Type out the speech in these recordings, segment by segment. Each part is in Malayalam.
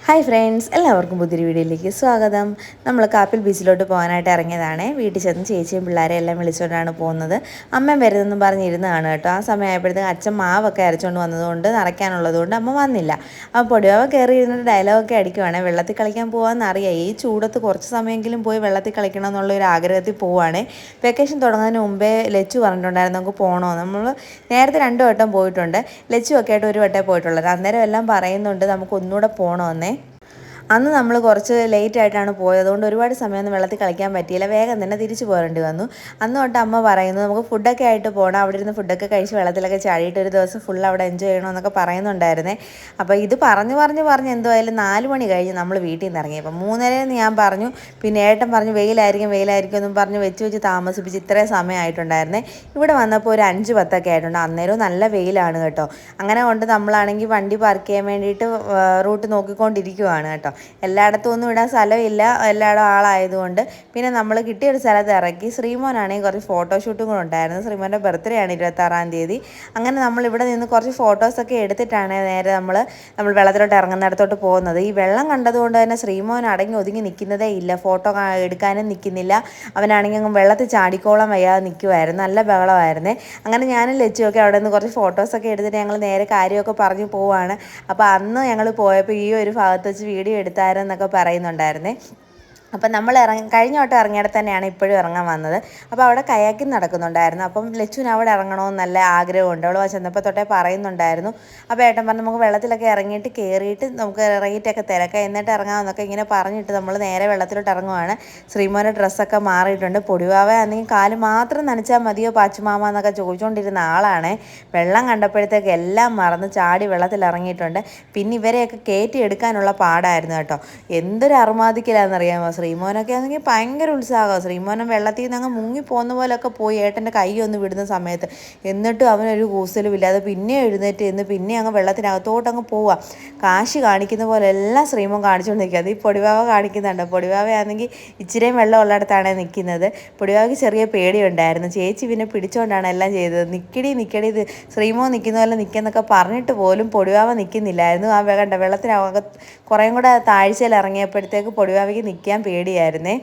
ഹായ് ഫ്രണ്ട്സ്, എല്ലാവർക്കും പുതിയൊരു വീഡിയോയിലേക്ക് സ്വാഗതം. നമ്മൾ കാപ്പിൽ ബീച്ചിലോട്ട് പോകാനായിട്ട് ഇറങ്ങിയതാണ്. വീട്ടിൽ ചെന്ന് ചേച്ചിയും പിള്ളേരെ എല്ലാം വിളിച്ചുകൊണ്ടാണ് പോകുന്നത്. അമ്മ വരുന്നെന്നും പറഞ്ഞിരുന്നതാണ് കേട്ടോ. ആ സമയമായപ്പോഴത്തേക്ക് അച്ഛൻ മാവൊക്കെ അരച്ചുകൊണ്ട് വന്നതുകൊണ്ട് നിറയ്ക്കാനുള്ളതുകൊണ്ട് അമ്മ വന്നില്ല. അപ്പോൾ പൊടിയാവ കയറി ഇരുന്നിട്ട് ഡയലോഗൊക്കെ അടിക്കുവാണ്. വെള്ളത്തിൽ കളിക്കാൻ പോകാമെന്നറിയാം, ഈ ചൂടത്ത് കുറച്ച് സമയമെങ്കിലും പോയി വെള്ളത്തിൽ കളിക്കണം എന്നുള്ളൊരു ആഗ്രഹത്തിൽ പോവുകയാണ്. വെക്കേഷൻ തുടങ്ങുന്നതിന് മുമ്പേ ലച്ചു പറഞ്ഞിട്ടുണ്ടായിരുന്നു നമുക്ക് പോകണോ. നമ്മൾ നേരത്തെ 2 വട്ടം പോയിട്ടുണ്ട്. ലച്ചു ഒക്കെ ആയിട്ട് ഒരു വട്ടമേ പോയിട്ടുള്ളത്. അന്നേരം എല്ലാം പറയുന്നുണ്ട് നമുക്ക് ഒന്നുകൂടെ പോകണമെന്നേ. അന്ന് നമ്മൾ കുറച്ച് ലേറ്റ് ആയിട്ടാണ് പോയത്, അതുകൊണ്ട് ഒരുപാട് സമയമൊന്നും വെള്ളത്തിൽ കളിക്കാൻ പറ്റിയില്ല. വേഗം തന്നെ തിരിച്ചു പോരേണ്ടി വന്നു. അന്ന് തൊട്ട് അമ്മ പറയുന്നു നമുക്ക് ഫുഡൊക്കെ ആയിട്ട് പോകണം, അവിടെ ഇരുന്ന് ഫുഡൊക്കെ കഴിച്ച് വെള്ളത്തിലൊക്കെ ചാടിയിട്ട് ഒരു ദിവസം ഫുൾ അവിടെ എൻജോയ് ചെയ്യണമെന്നൊക്കെ പറയുന്നുണ്ടായിരുന്നേ. അപ്പോൾ ഇത് പറഞ്ഞ് എന്തായാലും 4 മണി കഴിഞ്ഞ് നമ്മൾ വീട്ടിൽ നിന്ന് ഇറങ്ങി. അപ്പം 3:30 ഞാൻ പറഞ്ഞു. പിന്നെ ഏട്ടൻ പറഞ്ഞു വെയിലായിരിക്കും എന്നും പറഞ്ഞ് വെച്ച് താമസിപ്പിച്ച് ഇത്രയും സമയമായിട്ടുണ്ടായിരുന്നേ. ഇവിടെ വന്നപ്പോൾ ഒരു 5:10 ആയിട്ടുണ്ട്. അന്നേരവും നല്ല വെയിലാണ് കേട്ടോ. അങ്ങനെ കൊണ്ട് നമ്മളാണെങ്കിൽ വണ്ടി പാർക്ക് ചെയ്യാൻ വേണ്ടിയിട്ട് റൂട്ട് നോക്കിക്കൊണ്ടിരിക്കുവാണ് കേട്ടോ. എല്ലായിടത്തും ഒന്നും ഇടാൻ സ്ഥലമില്ല, എല്ലായിടും ആളായതുകൊണ്ട്. പിന്നെ നമ്മൾ കിട്ടിയൊരു സ്ഥലത്ത് ഇറക്കി. ശ്രീമോനാണെങ്കിൽ കുറച്ച് ഫോട്ടോഷൂട്ടും കൂടെ ഉണ്ടായിരുന്നു. ശ്രീമോൻ്റെ ബർത്ത്ഡേ ആണ് 26-ാം തീയതി. അങ്ങനെ നമ്മളിവിടെ നിന്ന് കുറച്ച് ഫോട്ടോസൊക്കെ എടുത്തിട്ടാണ് നേരെ നമ്മൾ വെള്ളത്തിലോട്ട് ഇറങ്ങുന്നിടത്തോട്ട് പോകുന്നത്. ഈ വെള്ളം കണ്ടതുകൊണ്ട് തന്നെ ശ്രീമോൻ അടങ്ങി ഒതുങ്ങി നിൽക്കുന്നതേ ഇല്ല, ഫോട്ടോ എടുക്കാനും നിൽക്കുന്നില്ല. അവനാണെങ്കിൽ അങ്ങ് വെള്ളത്തിൽ ചാടിക്കോളം വയ്യാതെ നിൽക്കുമായിരുന്നു, നല്ല ബഹളമായിരുന്നേ. അങ്ങനെ ഞാനും ലച്ചുമൊക്കെ അവിടെ നിന്ന് കുറച്ച് ഫോട്ടോസൊക്കെ എടുത്തിട്ട് ഞങ്ങൾ നേരെ കാര്യമൊക്കെ പറഞ്ഞു പോവുകയാണ്. അപ്പോൾ അന്ന് ഞങ്ങൾ പോയപ്പോൾ ഈ ഒരു ഭാഗത്ത് വെച്ച് വീഡിയോ എടുത്താരെന്നൊക്കെ പറയുന്നുണ്ടായിരുന്നേ. അപ്പം നമ്മൾ കഴിഞ്ഞ വട്ടം ഇറങ്ങിയിടത്ത് തന്നെയാണ് ഇപ്പോഴും ഇറങ്ങാൻ വന്നത്. അപ്പോൾ അവിടെ കയാക്കിങ് നടക്കുന്നുണ്ടായിരുന്നു. അപ്പം ലച്ചുവിന് അവിടെ ഇറങ്ങണമെന്ന് നല്ല ആഗ്രഹമുണ്ട്. അവൾ ചെന്നപ്പോൾ തൊട്ടേ പറയുന്നുണ്ടായിരുന്നു. അപ്പോൾ ഏട്ടൻ പറഞ്ഞു നമുക്ക് വെള്ളത്തിലൊക്കെ ഇറങ്ങിയിട്ട് കയറിയിട്ട് നമുക്ക് റേറ്റൊക്കെ തിരക്കാം, എന്നിട്ട് ഇറങ്ങാമെന്നൊക്കെ ഇങ്ങനെ പറഞ്ഞിട്ട് നമ്മൾ നേരെ വെള്ളത്തിലോട്ട് ഇറങ്ങുവാണ്. ശ്രീമോൻ്റെ ഡ്രസ്സൊക്കെ മാറിയിട്ടുണ്ട്. പൊടിവാവ ആണെങ്കിൽ കാല് മാത്രം നനച്ചാൽ മതിയോ പാച്ചുമാമ എന്നൊക്കെ ചോദിച്ചുകൊണ്ടിരുന്ന ആളാണ്. വെള്ളം കണ്ടപ്പോഴത്തേക്ക് എല്ലാം മറന്ന് ചാടി വെള്ളത്തിൽ ഇറങ്ങിയിട്ടുണ്ട്. പിന്നെ ഇവരെയൊക്കെ കയറ്റി എടുക്കാനുള്ള പാടായിരുന്നു കേട്ടോ. എന്തൊരു അറുമാദിക്കലാണെന്നറിയാമോ. ശ്രീമോനൊക്കെ ആണെങ്കിൽ ഭയങ്കര ഉത്സാഹമാണ്. ശ്രീമോനം വെള്ളത്തിൽ നിന്ന് അങ്ങ് മുങ്ങിപ്പോകുന്ന പോലെയൊക്കെ പോയി ഏട്ടൻ്റെ കൈ ഒന്ന് വിടുന്ന സമയത്ത്. എന്നിട്ടും അവനൊരു കൂസലും ഇല്ലാതെ പിന്നെ എഴുന്നേറ്റ് നിന്ന് പിന്നെ അങ്ങ് വെള്ളത്തിനകത്തോട്ട് അങ്ങ് പോവുക. കാശി കാണിക്കുന്ന പോലെ എല്ലാം ശ്രീമോൻ കാണിച്ചുകൊണ്ട് അത് ഈ പൊടിവാവ കാണിക്കുന്നുണ്ട്. പൊടിവാവയാണെങ്കിൽ ഇച്ചിരിയും വെള്ളം ഉള്ളിടത്താണ് നിൽക്കുന്നത്. പൊടിവാവയ്ക്ക് ചെറിയ പേടിയുണ്ടായിരുന്നു. ചേച്ചി പിന്നെ പിടിച്ചുകൊണ്ടാണ് എല്ലാം ചെയ്തത്. നിൽക്കടി ഇത് ശ്രീമോൻ നിൽക്കുന്ന പോലെ നിൽക്കുന്നൊക്കെ പറഞ്ഞിട്ട് പോലും പൊടിവാവ നിൽക്കുന്നില്ലായിരുന്നു. ആ കണ്ട വെള്ളത്തിനകത്ത് കുറേയും കൂടെ താഴ്ചയിൽ ഇറങ്ങിയപ്പോഴത്തേക്ക് പൊടിവാവയ്ക്ക് നിൽക്കാൻ പേടിയായിരുന്നേ.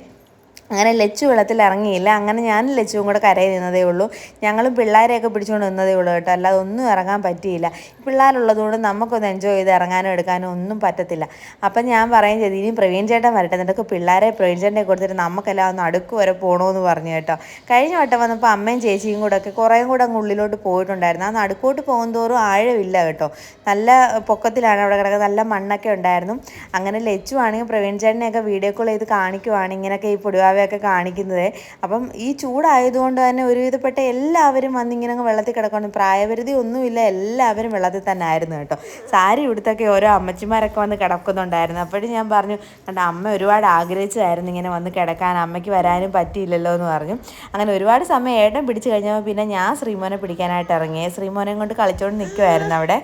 അങ്ങനെ ലച്ചു വെള്ളത്തിൽ ഇറങ്ങിയില്ല. അങ്ങനെ ഞാനും ലച്ചുവും കൂടെ കരയിൽ നിന്നതേ ഉള്ളൂ. ഞങ്ങളും പിള്ളേരെയൊക്കെ പിടിച്ചുകൊണ്ട് നിന്നതേ ഉള്ളൂ കേട്ടോ, അല്ലാതെ ഒന്നും ഇറങ്ങാൻ പറ്റിയില്ല. പിള്ളേരുള്ളതുകൊണ്ട് നമുക്കൊന്ന് എൻജോയ് ചെയ്ത് ഇറങ്ങാനോ എടുക്കാനോ ഒന്നും പറ്റത്തില്ല. അപ്പം ഞാൻ പറയും ചെയ്തു ഇനിയും പ്രവീൺ ചേട്ടൻ വരട്ടെ, എന്നിട്ട് പിള്ളേരെ പ്രവീൺ ചേട്ടനെ കൊടുത്തിട്ട് നമുക്കെല്ലാം ഒന്ന് അടുക്ക് വരെ പോകണമെന്ന് പറഞ്ഞു കേട്ടോ. കഴിഞ്ഞ വട്ടം വന്നപ്പോൾ അമ്മയും ചേച്ചിയും കൂടെ ഒക്കെ കുറേയും കൂടെ അങ്ങ് ഉള്ളിലോട്ട് പോയിട്ടുണ്ടായിരുന്നു. ആ നടുക്കോട്ട് പോകുന്തോറും ആഴമില്ല കേട്ടോ, നല്ല പൊക്കത്തിലാണ് അവിടെ കിടക്കുന്നത്, നല്ല മണ്ണൊക്കെ ഉണ്ടായിരുന്നു. അങ്ങനെ ലച്ചു ആണെങ്കിൽ പ്രവീൺ ചേട്ടനെയൊക്കെ വീഡിയോ കോൾ ചെയ്ത് കാണിക്കുവാണ് ഇങ്ങനെയൊക്കെ ഈ പൊടിവാവയൊക്കെ കാണിക്കുന്നത്. അപ്പം ഈ ചൂടായതുകൊണ്ട് തന്നെ ഒരുവിധപ്പെട്ട എല്ലാവരും വന്നിങ്ങനെ അങ്ങ് വെള്ളത്തിൽ കിടക്കണം, പ്രായപരിധി ഒന്നുമില്ല, എല്ലാവരും വെള്ളത്തിൽ തന്നെ ആയിരുന്നു കേട്ടോ. സാരി ഉടുത്തൊക്കെ ഓരോ അമ്മച്ചിമാരൊക്കെ വന്ന് കിടക്കുന്നുണ്ടായിരുന്നു. അപ്പോഴും ഞാൻ പറഞ്ഞു കണ്ട അമ്മ ഒരുപാട് ആഗ്രഹിച്ചതായിരുന്നു ഇങ്ങനെ വന്ന് കിടക്കാൻ, അമ്മയ്ക്ക് വരാനും പറ്റിയില്ലല്ലോ എന്ന് പറഞ്ഞു. അങ്ങനെ ഒരുപാട് സമയം ഏട്ടൻ പിടിച്ചു കഴിഞ്ഞപ്പോൾ പിന്നെ ഞാൻ ശ്രീമോനെ പിടിക്കാനായിട്ട് ഇറങ്ങി. ശ്രീമോനെ കൊണ്ട് കളിച്ചുകൊണ്ട് നിൽക്കുമായിരുന്നു അവിടെ.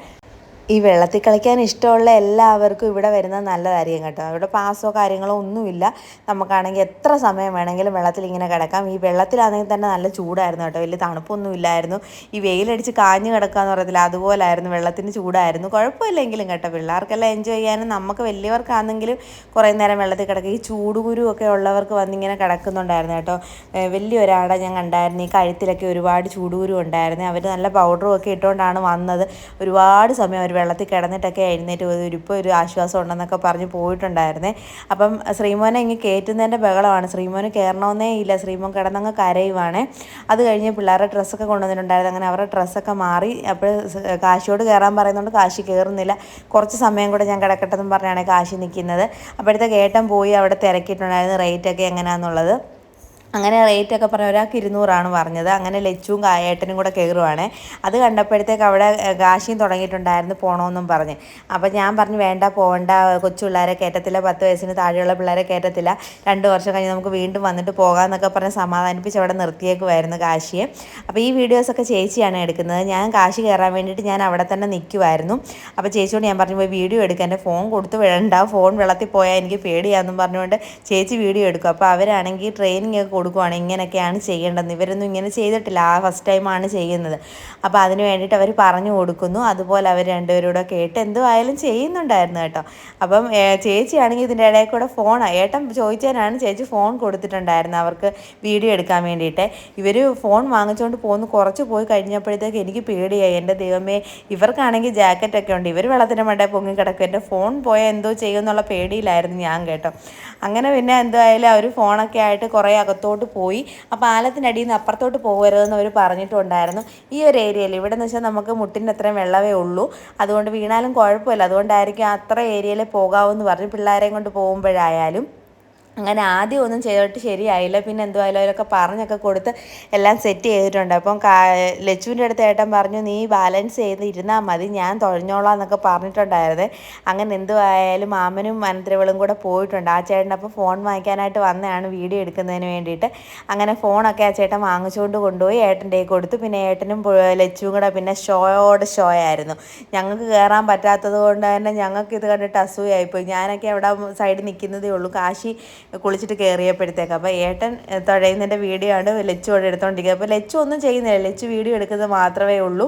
ഈ വെള്ളത്തിൽ കളിക്കാൻ ഇഷ്ടമുള്ള എല്ലാവർക്കും ഇവിടെ വരുന്നത് നല്ലതായിരിക്കും കേട്ടോ. ഇവിടെ പാസോ കാര്യങ്ങളോ ഒന്നുമില്ല. നമുക്കാണെങ്കിൽ എത്ര സമയം വേണമെങ്കിലും വെള്ളത്തിൽ ഇങ്ങനെ കിടക്കാം. ഈ വെള്ളത്തിലാണെങ്കിൽ തന്നെ നല്ല ചൂടായിരുന്നു കേട്ടോ, വലിയ തണുപ്പൊന്നും ഇല്ലായിരുന്നു. ഈ വെയിലടിച്ച് കാഞ്ഞു കിടക്കാന്ന് പറയത്തില്ല, അതുപോലായിരുന്നു. വെള്ളത്തിന് ചൂടായിരുന്നു, കുഴപ്പമില്ലെങ്കിലും കേട്ടോ. പിള്ളേർക്കെല്ലാം എൻജോയ് ചെയ്യാനും നമുക്ക് വലിയവർക്കാണെങ്കിലും കുറേ നേരം വെള്ളത്തിൽ കിടക്കുക. ഈ ചൂടുകുരുവൊക്കെ ഉള്ളവർക്ക് വന്നിങ്ങനെ കിടക്കുന്നുണ്ടായിരുന്നു കേട്ടോ. വലിയൊരാടെ ഞാൻ കണ്ടായിരുന്നു, ഈ കഴുത്തിലൊക്കെ ഒരുപാട് ചൂടുകുരു ഉണ്ടായിരുന്നു. അവർ നല്ല പൗഡറും ഒക്കെ ഇട്ടുകൊണ്ടാണ് വന്നത്. ഒരുപാട് സമയം അവർ വെള്ളത്തിൽ കിടന്നിട്ടൊക്കെ എഴുന്നേറ്റ് പോയത്. ഇപ്പോൾ ഒരു ആശ്വാസം ഉണ്ടെന്നൊക്കെ പറഞ്ഞ് പോയിട്ടുണ്ടായിരുന്നേ. അപ്പം ശ്രീമോനെ ഇങ്ങനെ കയറ്റുന്നതിൻ്റെ ബഹളമാണ്. ശ്രീമോന് കയറണമെന്നേ ഇല്ല, ശ്രീമോൻ കിടന്നങ്ങ് കരയുവാണ്. അത് കഴിഞ്ഞ് പിള്ളേരുടെ ഡ്രസ്സൊക്കെ കൊണ്ടുവന്നിട്ടുണ്ടായിരുന്നു. അങ്ങനെ അവരുടെ ഡ്രസ്സൊക്കെ മാറി. അപ്പോൾ കാശിയോട് കയറാൻ പറയുന്നതുകൊണ്ട് കാശി കയറുന്നില്ല. കുറച്ച് സമയം കൂടെ ഞാൻ കിടക്കട്ടെന്നും പറഞ്ഞാണ് കാശി നിൽക്കുന്നത്. അപ്പോഴത്തേക്ക് ഏട്ടൻ പോയി അവിടെ തിരക്കിയിട്ടുണ്ടായിരുന്നു റേറ്റൊക്കെ എങ്ങനെയാണെന്നുള്ളത്. അങ്ങനെ റേറ്റൊക്കെ പറഞ്ഞാൽ ഒരാൾക്ക് 200 പറഞ്ഞത്. അങ്ങനെ ലച്ചുവും കായേട്ടനും കൂടെ കയറുവാണ്. അത് കണ്ടപ്പോഴത്തേക്ക് അവിടെ കാശിയും തുടങ്ങിയിട്ടുണ്ടായിരുന്നു പോകണമെന്നും പറഞ്ഞ്. അപ്പം ഞാൻ പറഞ്ഞു വേണ്ട പോകണ്ട, കൊച്ചു പിള്ളേരെ കയറ്റത്തില്ല, 10 വയസ്സിന് താഴെയുള്ള പിള്ളേരെ കയറ്റത്തില്ല, 2 വർഷം കഴിഞ്ഞ് നമുക്ക് വീണ്ടും വന്നിട്ട് പോകാമെന്നൊക്കെ പറഞ്ഞ് സമാധാനിപ്പിച്ച് അവിടെ നിർത്തിയേക്കുമായിരുന്നു കാശിയെ. അപ്പോൾ ഈ വീഡിയോസൊക്കെ ചേച്ചിയാണ് എടുക്കുന്നത്. ഞാൻ കാശി കയറാൻ വേണ്ടിയിട്ട് ഞാൻ അവിടെ തന്നെ നിൽക്കുമായിരുന്നു. അപ്പോൾ ചേച്ചിയോട് ഞാൻ പറഞ്ഞു പോയി വീഡിയോ എടുക്കുക, എൻ്റെ ഫോൺ കൊടുത്ത് വിടണ്ട, ഫോൺ വെള്ളത്തിൽ പോയാൽ എനിക്ക് പേടിയാണെന്നും പറഞ്ഞുകൊണ്ട് ചേച്ചി വീഡിയോ എടുക്കും. അപ്പോൾ അവരാണെങ്കിൽ ട്രെയിനിങ് ഒക്കെ കൊടുക്കുവാണ്, ഇങ്ങനെയൊക്കെയാണ് ചെയ്യേണ്ടത്, ഇവരൊന്നും ഇങ്ങനെ ചെയ്തിട്ടില്ല, ഫസ്റ്റ് ടൈമാണ് ചെയ്യുന്നത്. അപ്പോൾ അതിന് വേണ്ടിയിട്ട് അവർ പറഞ്ഞു കൊടുക്കുന്നു. അതുപോലെ അവർ രണ്ടുപേരും കൂടെ കേട്ട് എന്തുമായാലും ചെയ്യുന്നുണ്ടായിരുന്നു കേട്ടോ. അപ്പം ചേച്ചിയാണെങ്കിൽ ഇതിൻ്റെ ഇടയിൽ കൂടെ ഏട്ടൻ ചോദിച്ചതിനാണ് ചേച്ചി ഫോൺ കൊടുത്തിട്ടുണ്ടായിരുന്നു അവർക്ക് വീഡിയോ എടുക്കാൻ വേണ്ടിയിട്ട്. ഇവർ ഫോൺ വാങ്ങിച്ചുകൊണ്ട് കുറച്ച് പോയി കഴിഞ്ഞപ്പോഴത്തേക്ക് എനിക്ക് പേടിയായി. എൻ്റെ ദൈവമേ, ഇവർക്കാണെങ്കിൽ ജാക്കറ്റൊക്കെ ഉണ്ട്, ഇവർ വെള്ളത്തിൻ്റെ മണ്ടേ പൊങ്ങി കിടക്കും, എൻ്റെ ഫോൺ പോയാൽ എന്തോ ചെയ്യുമെന്നുള്ള പേടിയിലായിരുന്നു ഞാൻ കേട്ടോ. അങ്ങനെ പിന്നെ എന്തായാലും അവർ ഫോണൊക്കെ ആയിട്ട് കുറേ അകത്തോട്ട് പോയി. ആ പാലത്തിനടിയിൽ നിന്ന് അപ്പുറത്തോട്ട് പോകരുതെന്ന് അവർ പറഞ്ഞിട്ടുണ്ടായിരുന്നു. ഈ ഒരു ഏരിയയിൽ ഇവിടെ എന്ന് വെച്ചാൽ നമുക്ക് മുട്ടിന് അത്രയും വെള്ളമേ ഉള്ളൂ, അതുകൊണ്ട് വീണാലും കുഴപ്പമില്ല, അതുകൊണ്ടായിരിക്കും അത്ര ഏരിയയിൽ പോകാമെന്ന് പറഞ്ഞു പിള്ളേരെയും കൊണ്ട് പോകുമ്പോഴായാലും. അങ്ങനെ ആദ്യം ഒന്നും ചെയ്തിട്ട് ശരിയായില്ല. പിന്നെ എന്തുമായാലും അവരൊക്കെ പറഞ്ഞൊക്കെ കൊടുത്ത് എല്ലാം സെറ്റ് ചെയ്തിട്ടുണ്ട്. അപ്പം ലച്ചുവിൻ്റെ അടുത്ത് ഏട്ടൻ പറഞ്ഞു, നീ ബാലൻസ് ചെയ്ത് ഇരുന്നാൽ മതി, ഞാൻ തുഴഞ്ഞോളാം എന്നൊക്കെ പറഞ്ഞിട്ടുണ്ടായിരുന്നു. അങ്ങനെ എന്തുമായാലും മാമനും അനന്തരവളും കൂടെ പോയിട്ടുണ്ട്. ആ ചേട്ടൻ അപ്പോൾ ഫോൺ വാങ്ങിക്കാനായിട്ട് വന്നതാണ് വീഡിയോ എടുക്കുന്നതിന് വേണ്ടിയിട്ട്. അങ്ങനെ ഫോണൊക്കെ ആ ചേട്ടൻ വാങ്ങിച്ചുകൊണ്ട് കൊണ്ടുപോയി ഏട്ടൻ്റെ കൊടുത്തു. പിന്നെ ഏട്ടനും ലച്ചുവും കൂടെ പിന്നെ ഷോ ആയിരുന്നു. ഞങ്ങൾക്ക് കയറാൻ പറ്റാത്തത് കൊണ്ട് തന്നെ ഞങ്ങൾക്ക് ഇത് കണ്ടിട്ട് അസൂയായിപ്പോയി. ഞാനൊക്കെ അവിടെ സൈഡിൽ നിൽക്കുന്നതേ ഉള്ളൂ, കാശി കുളിച്ചിട്ട് കയറിയപ്പോഴത്തേക്ക്. അപ്പോൾ ഏട്ടൻ തുഴയുന്നതിൻ്റെ വീഡിയോ ആണ് ലച്ചു അവിടെ എടുത്തുകൊണ്ടിരിക്കുക. അപ്പോൾ ലച്ചു ഒന്നും ചെയ്യുന്നില്ല, ലച്ചു വീഡിയോ എടുക്കുന്നത് മാത്രമേ ഉള്ളൂ.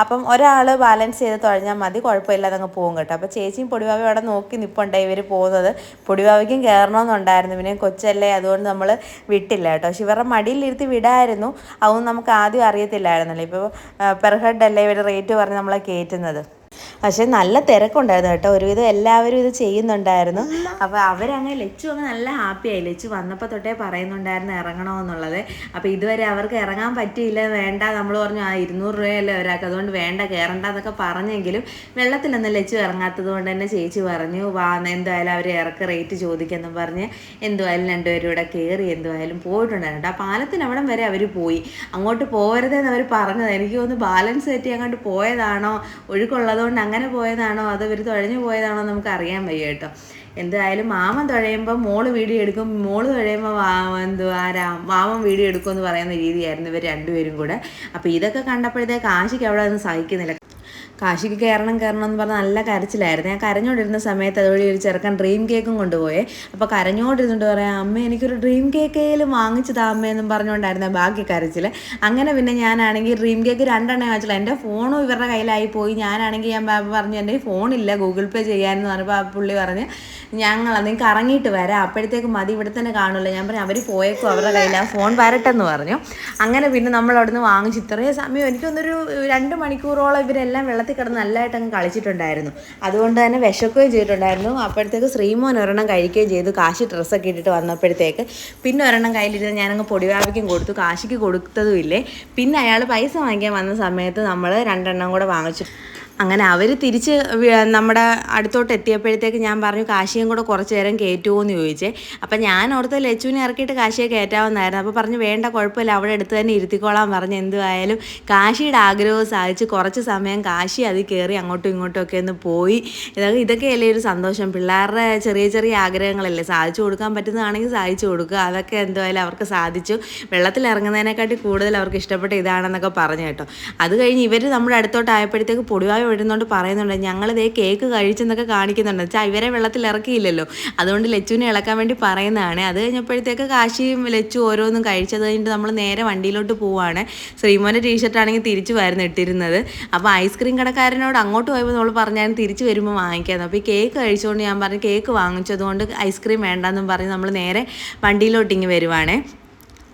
അപ്പം ഒരാൾ ബാലൻസ് ചെയ്ത് തുഴഞ്ഞാൽ മതി, കുഴപ്പമില്ലാതെ അങ്ങ് പോകും കേട്ടോ. അപ്പോൾ ചേച്ചിയും പൊടിവാവയും അവിടെ നോക്കി നിൽപ്പുണ്ടായി ഇവർ പോകുന്നത്. പൊടിവാവയ്ക്കും കയറണമെന്നുണ്ടായിരുന്നു, പിന്നെ കൊച്ചല്ലേ, അതുകൊണ്ട് നമ്മൾ വിട്ടില്ല കേട്ടോ. പക്ഷെ ഇവരുടെ മടിയിലിരുത്തി വിടായിരുന്നു, അതൊന്നും നമുക്ക് ആദ്യം അറിയത്തില്ലായിരുന്നല്ലോ. ഇപ്പോൾ പെർ ഹെഡ് അല്ലേ ഇവർ റേറ്റ് പറഞ്ഞ് നമ്മളെ കയറ്റുന്നത്. പക്ഷേ നല്ല തിരക്കുണ്ടായിരുന്നു കേട്ടോ, ഒരുവിധം എല്ലാവരും ഇത് ചെയ്യുന്നുണ്ടായിരുന്നു. അപ്പോൾ അവരങ്ങ് ലച്ചു അങ്ങ് നല്ല ഹാപ്പിയായി. ലച്ചു വന്നപ്പോൾ തൊട്ടേ പറയുന്നുണ്ടായിരുന്നു ഇറങ്ങണമെന്നുള്ളത്. അപ്പോൾ ഇതുവരെ അവർക്ക് ഇറങ്ങാൻ പറ്റിയില്ല, വേണ്ട, നമ്മൾ പറഞ്ഞു 200 രൂപയല്ലേ ഒരാൾക്ക്, അതുകൊണ്ട് വേണ്ട, കയറണ്ട എന്നൊക്കെ പറഞ്ഞെങ്കിലും വെള്ളത്തിലൊന്നും ലച്ചു ഇറങ്ങാത്തത് കൊണ്ട് തന്നെ ചേച്ചി പറഞ്ഞു, എന്തായാലും അവർ റേറ്റ് ചോദിക്കുമെന്നും പറഞ്ഞ് എന്തുമായാലും രണ്ടുപേരും കൂടെ കയറി എന്തുമായാലും പോയിട്ടുണ്ടായിരുന്നു. ആ പാലത്തിന് അവിടം വരെ അവർ പോയി. അങ്ങോട്ട് പോകരുതെന്ന് അവർ പറഞ്ഞത്. എനിക്ക് തോന്നുന്നു ബാലൻസ് തെറ്റി അങ്ങോട്ട് പോയതാണോ, ഒഴുക്കുള്ളതുകൊണ്ട് അങ്ങനെ പോയതാണോ, അതോ ഇവർ തുഴഞ്ഞു പോയതാണോ നമുക്ക് അറിയാൻ വയ്യ കേട്ടോ. എന്തായാലും മാമൻ തുഴയുമ്പോൾ മോള് വീഡിയോ എടുക്കും, മോള് തുഴയുമ്പോൾ മാമൻ വീഡിയോ എടുക്കുമെന്ന് പറയുന്ന രീതിയായിരുന്നു ഇവർ രണ്ടുപേരും കൂടെ. അപ്പോൾ ഇതൊക്കെ കണ്ടപ്പോഴത്തേക്ക് ആശിക്ക് അവിടെ ഒന്നും സഹിക്കുന്നില്ല. കാശിക്ക് കയറണം എന്ന് പറഞ്ഞാൽ നല്ല കരച്ചിലായിരുന്നു. ഞാൻ കരഞ്ഞോണ്ടിരുന്ന സമയത്ത് അതുവഴി ഒരു ചെറുക്കൻ ഡ്രീം കേക്കും കൊണ്ടുപോയേ. അപ്പോൾ കരഞ്ഞോണ്ടിരുന്നിട്ട് പറയാം, അമ്മ എനിക്കൊരു ഡ്രീം കേക്കേലും വാങ്ങിച്ചു താ അമ്മയെന്നും പറഞ്ഞുകൊണ്ടായിരുന്നു ബാക്കി കരച്ചിൽ. അങ്ങനെ പിന്നെ ഞാനാണെങ്കിൽ ഡ്രീം കേക്ക് 2 എണ്ണം വാങ്ങിച്ചില്ല. എൻ്റെ ഫോണും ഇവരുടെ കയ്യിലായി പോയി. ഞാനാണെങ്കിൽ ഞാൻ പറഞ്ഞു എൻ്റെ ഫോണില്ല ഗൂഗിൾ പേ ചെയ്യാമെന്ന് പറഞ്ഞപ്പോൾ ആ പുള്ളി പറഞ്ഞ് നിങ്ങൾക്ക് ഇറങ്ങിയിട്ട് വരാം, അപ്പോഴത്തേക്ക് മതി, ഇവിടെ തന്നെ കാണുമല്ലോ. ഞാൻ പറഞ്ഞു അവർ പോയേക്കും, അവരുടെ കയ്യിൽ ആ ഫോൺ വരട്ടെന്ന് പറഞ്ഞു. അങ്ങനെ പിന്നെ നമ്മൾ അവിടെ നിന്ന് വാങ്ങിച്ച് ഇത്രയും സമയം എനിക്കൊന്നൊരു 2 മണിക്കൂറോളം ഇവരെല്ലാം വെള്ളത്തിൽ കിടന്ന് നല്ലതായിട്ട് അങ്ങ് കളിച്ചിട്ടുണ്ടായിരുന്നു. അതുകൊണ്ട് തന്നെ വിശക്കുകയും ചെയ്തിട്ടുണ്ടായിരുന്നു. അപ്പോഴത്തേക്ക് ശ്രീമോൻ ഒരെണ്ണം കഴിക്കുകയും ചെയ്തു. കാശി ഡ്രസ്സൊക്കെ ഇട്ടിട്ട് വന്നപ്പോഴത്തേക്ക് പിന്നെ ഒരെണ്ണം കയ്യിലിരുന്ന് ഞാനങ്ങ് പൊടിവാവിക്കും കൊടുത്തു. കാശിക്ക് കൊടുത്തതും ഇല്ലേ. പിന്നെ അയാൾ പൈസ വാങ്ങിക്കാൻ വന്ന സമയത്ത് നമ്മൾ 2 എണ്ണം കൂടെ വാങ്ങിച്ചു. അങ്ങനെ അവർ തിരിച്ച് നമ്മുടെ അടുത്തോട്ട് എത്തിയപ്പോഴത്തേക്ക് ഞാൻ പറഞ്ഞു കാശിയും കൂടെ കുറച്ച് നേരം കയറ്റുമോ എന്ന് ചോദിച്ചേ. അപ്പം ഞാൻ ഓർത്ത് ലച്ചുവിനെ ഇറക്കിയിട്ട് കാശിയെ കയറ്റാമെന്നായിരുന്നു. അപ്പോൾ പറഞ്ഞു വേണ്ട, കുഴപ്പമില്ല, അവിടെ അടുത്ത് തന്നെ ഇരുത്തിക്കോളാൻ പറഞ്ഞ്. എന്തുമായാലും കാശിയുടെ ആഗ്രഹവും സാധിച്ച് കുറച്ച് സമയം കാശി അതിൽ കയറി അങ്ങോട്ടും ഇങ്ങോട്ടും ഒക്കെ ഒന്ന് പോയി. ഇതൊക്കെയല്ലേ ഒരു സന്തോഷം. പിള്ളേരുടെ ചെറിയ ചെറിയ ആഗ്രഹങ്ങളല്ലേ, സാധിച്ചു കൊടുക്കാൻ പറ്റുന്നതാണെങ്കിൽ സാധിച്ചു കൊടുക്കുക. അതൊക്കെ എന്തുമായാലും അവർക്ക് സാധിച്ചു. വെള്ളത്തിൽ ഇറങ്ങുന്നതിനെക്കാട്ടി കൂടുതൽ അവർക്ക് ഇഷ്ടപ്പെട്ട ഇതാണെന്നൊക്കെ പറഞ്ഞു കേട്ടോ. അത് കഴിഞ്ഞ് ഇവർ നമ്മുടെ അടുത്തോട്ടായപ്പോഴത്തേക്ക് പൊടിവായ വിടുന്നോണ്ട് പറയുന്നുണ്ട് ഞങ്ങളിതേ കേക്ക് കഴിച്ചെന്നൊക്കെ കാണിക്കുന്നുണ്ട്. വെച്ചാൽ ഇവരെ വെള്ളത്തിൽ ഇറക്കിയില്ലല്ലോ, അതുകൊണ്ട് ലച്ചുവിനെ ഇളക്കാൻ വേണ്ടി പറയുന്നതാണ്. അത് കഴിഞ്ഞപ്പോഴത്തേക്ക് കാശിയും ലച്ചു ഓരോന്നും കഴിച്ചത് കഴിഞ്ഞിട്ട് നമ്മൾ നേരെ വണ്ടിയിലോട്ട് പോവുകയാണ്. ശ്രീമോൻ്റെ ടീഷർട്ടാണെങ്കിൽ തിരിച്ചു വരുന്നു ഇട്ടിരുന്നത്. അപ്പോൾ ഐസ്ക്രീം കടക്കാരനോട് അങ്ങോട്ട് പോയപ്പോൾ നമ്മൾ പറഞ്ഞാൽ തിരിച്ച് വരുമ്പോൾ വാങ്ങിക്കാമെന്ന്. അപ്പോൾ ഈ കേക്ക് കഴിച്ചുകൊണ്ട് ഞാൻ പറഞ്ഞു കേക്ക് വാങ്ങിച്ചതുകൊണ്ട് ഐസ്ക്രീം വേണ്ടെന്നും പറഞ്ഞ് നമ്മൾ നേരെ വണ്ടിയിലോട്ടിങ്ങ് വരുവാണേ.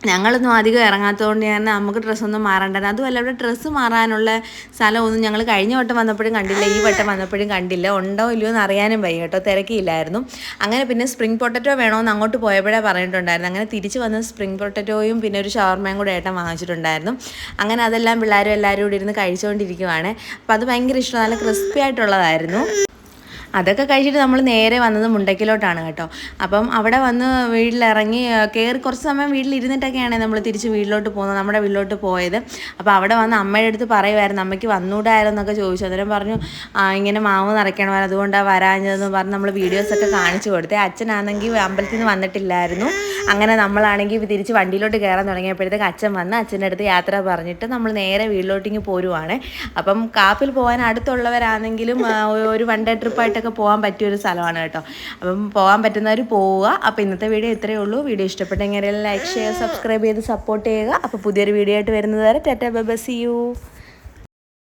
ഞങ്ങളൊന്നും അധികം ഇറങ്ങാത്തതുകൊണ്ട് തന്നെ നമുക്ക് ഡ്രസ്സൊന്നും മാറണ്ടായിരുന്നു. അതുമല്ല ഇവിടെ ഡ്രസ്സ് മാറാനുള്ള സ്ഥലമൊന്നും ഞങ്ങൾ കഴിഞ്ഞ വട്ടം വന്നപ്പോഴും കണ്ടില്ല, ഈ വട്ടം വന്നപ്പോഴും കണ്ടില്ല. ഉണ്ടോ ഇല്ലയോ എന്ന് അറിയാനും വയ്യ കേട്ടോ, തിരക്കിയില്ലായിരുന്നു. അങ്ങനെ പിന്നെ സ്പ്രിംഗ് പൊട്ടറ്റോ വേണമെന്ന് അങ്ങോട്ട് പോയപ്പോഴേ പറഞ്ഞിട്ടുണ്ടായിരുന്നു. അങ്ങനെ തിരിച്ച് വന്ന് സ്പ്രിംഗ് പൊട്ടറ്റോയും പിന്നെ ഒരു ഷവർമയും കൂടെ ഏട്ടൻ വാങ്ങിച്ചിട്ടുണ്ടായിരുന്നു. അങ്ങനെ അതെല്ലാം എല്ലാവരും കൂടി ഇരുന്ന് കഴിച്ചുകൊണ്ടിരിക്കുവാണ്. അപ്പോൾ അത് ഭയങ്കര ഇഷ്ടം, നല്ല ക്രിസ്പി ആയിട്ടുള്ളതായിരുന്നു. അതൊക്കെ കഴിച്ചിട്ട് നമ്മൾ നേരെ വന്നത് മുണ്ടയ്ക്കിലോട്ടാണ് കേട്ടോ. അപ്പം അവിടെ വന്ന് വീട്ടിലിറങ്ങി കയറി കുറച്ച് സമയം വീട്ടിലിരുന്നിട്ടൊക്കെയാണ് നമ്മൾ തിരിച്ച് വീട്ടിലോട്ട് പോകുന്നത്, നമ്മുടെ വീട്ടിലോട്ട് പോയത്. അപ്പോൾ അവിടെ വന്ന് അമ്മയുടെ അടുത്ത് പറയുമായിരുന്നു അമ്മയ്ക്ക് വന്നൂടായിരുന്നൊക്കെ ചോദിച്ചു. അന്നേരം പറഞ്ഞു ഇങ്ങനെ മാവ് നിറയ്ക്കണമായിരുന്നു, അതുകൊണ്ടാണ് വരാഞ്ഞതെന്ന് പറഞ്ഞ് നമ്മൾ വീഡിയോസൊക്കെ കാണിച്ചു കൊടുത്തേ. അച്ഛനാണെങ്കിൽ അമ്പലത്തിൽ നിന്ന് വന്നിട്ടില്ലായിരുന്നു. അങ്ങനെ നമ്മളാണെങ്കിൽ തിരിച്ച് വണ്ടിയിലോട്ട് കയറാൻ തുടങ്ങിയപ്പോഴത്തേക്ക് അച്ഛൻ വന്ന് അച്ഛൻ്റെ അടുത്ത് യാത്ര പറഞ്ഞിട്ട് നമ്മൾ നേരെ വീട്ടിലോട്ടിങ്ങ് പോരുവാണ്. അപ്പം കാപ്പിൽ പോകാൻ അടുത്തുള്ളവരാണെങ്കിലും ഒരു വൺ ഡേ ട്രിപ്പായിട്ടൊക്കെ പോകാൻ പറ്റിയൊരു സ്ഥലമാണ് കേട്ടോ. അപ്പം പോകാൻ പറ്റുന്നവർ പോവുക. അപ്പോൾ ഇന്നത്തെ വീഡിയോ ഇത്രയേ ഉള്ളൂ. വീഡിയോ ഇഷ്ടപ്പെട്ടെങ്കിൽ ലൈക്ക്, ഷെയർ, സബ്സ്ക്രൈബ് ചെയ്ത് സപ്പോർട്ട് ചെയ്യുക. അപ്പോൾ പുതിയൊരു വീഡിയോ ആയിട്ട് വരുന്നത് വരെ tata bye bye, see U.